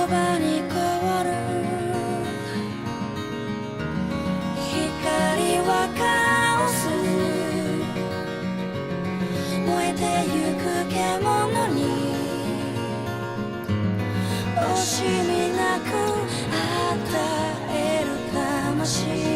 葉に変わる光はカオス燃えてゆく獣に惜しみなく与える魂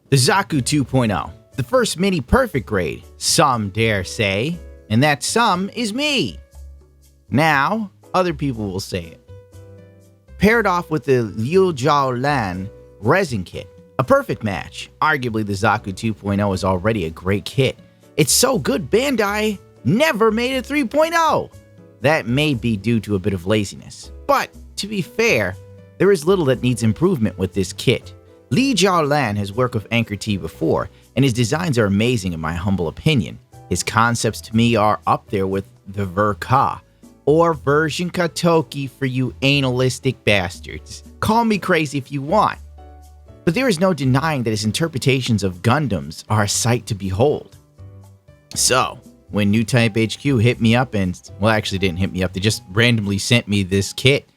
The Zaku 2.0, the first mini perfect grade, some dare say, and that some is me. Now, other people will say it. Paired off with the YJL Resin Kit, a perfect match. Arguably, the Zaku 2.0 is already a great kit. It's so good Bandai never made a 3.0. That may be due to a bit of laziness. But, to be fair, there is little that needs improvement with this kit. YJL has worked with AnchoreT before, and his designs are amazing in my humble opinion. His concepts to me are up there with the Verka, or version Katoki for you analistic bastards. Call me crazy if you want. But there is no denying that his interpretations of Gundams are a sight to behold. So, when New Type HQ hit me up and, well, actually didn't hit me up, they just randomly sent me this kit,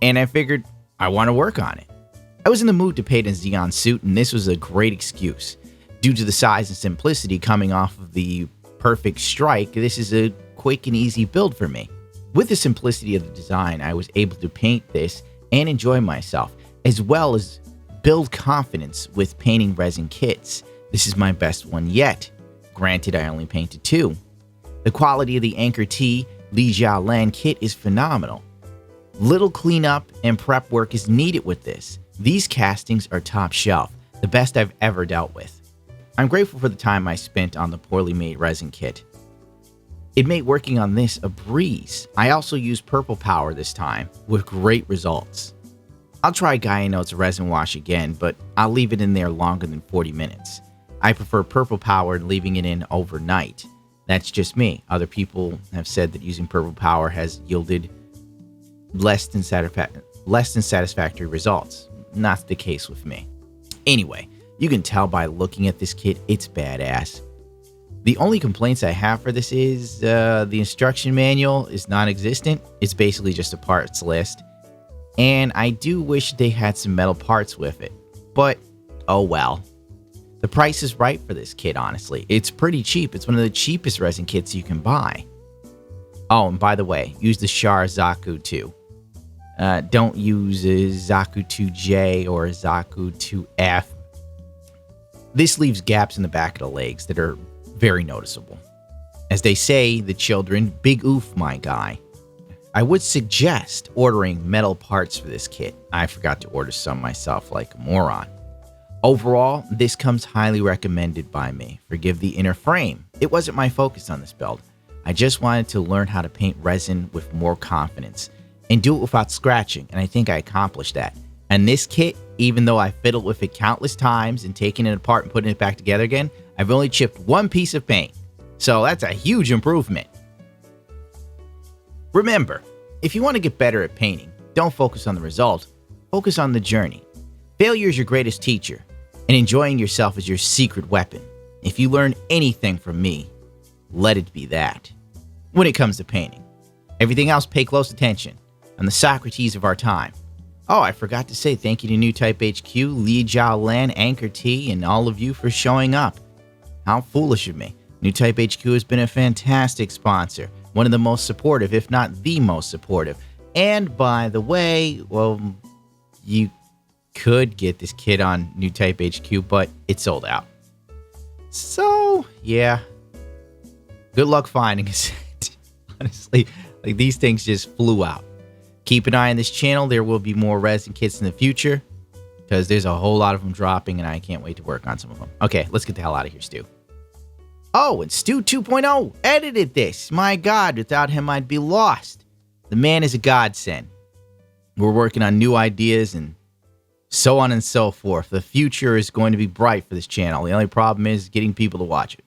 and I figured I want to work on it. I was in the mood to paint a Zeon suit, and this was a great excuse. Due to the size and simplicity coming off of the Perfect Strike, this is a quick and easy build for me. With the simplicity of the design, I was able to paint this and enjoy myself, as well as build confidence with painting resin kits. This is my best one yet. Granted, I only painted 2. The quality of the AnchoreT YJL kit is phenomenal. Little cleanup and prep work is needed with this. These castings are top shelf, the best I've ever dealt with. I'm grateful for the time I spent on the poorly made resin kit. It made working on this a breeze. I also used purple power this time, with great results. I'll try Guyano's resin wash again, but I'll leave it in there longer than 40 minutes. I prefer purple power and leaving it in overnight. That's just me. Other people have said that using purple power has yielded less than satisfactory results. Not the case with me. Anyway, you can tell by looking at this kit, it's badass. The only complaints I have for this is the instruction manual is non-existent. It's basically just a parts list. And I do wish they had some metal parts with it. But, oh well. The price is right for this kit, honestly. It's pretty cheap. It's one of the cheapest resin kits you can buy. Oh, and by the way, use the Char Zaku 2. Don't use a Zaku 2J or a Zaku 2F. This leaves gaps in the back of the legs that are very noticeable. As they say, the children, big oof, my guy. I would suggest ordering metal parts for this kit. I forgot to order some myself like a moron. Overall, this comes highly recommended by me. Forgive the inner frame. It wasn't my focus on this build. I just wanted to learn how to paint resin with more confidence and do it without scratching, and I think I accomplished that. And this kit, even though I fiddled with it countless times and taking it apart and putting it back together again, I've only chipped one piece of paint. So that's a huge improvement. Remember, if you want to get better at painting, don't focus on the result, focus on the journey. Failure is your greatest teacher, and enjoying yourself is your secret weapon. If you learn anything from me, let it be that. When it comes to painting, everything else pay close attention. I'm the Socrates of our time. Oh, I forgot to say thank you to New Type HQ, YJL, AnchoreT, and all of you for showing up. How foolish of me. New Type HQ has been a fantastic sponsor. One of the most supportive, if not the most supportive. And by the way, well, you could get this kit on New Type HQ, but it's sold out. So, yeah. Good luck finding a set. Honestly, like these things just flew out. Keep an eye on this channel. There will be more resin kits in the future because there's a whole lot of them dropping and I can't wait to work on some of them. Okay, let's get the hell out of here, Stu. Oh, and Stu 2.0 edited this. My God, without him, I'd be lost. The man is a godsend. We're working on new ideas and so on and so forth. The future is going to be bright for this channel. The only problem is getting people to watch it.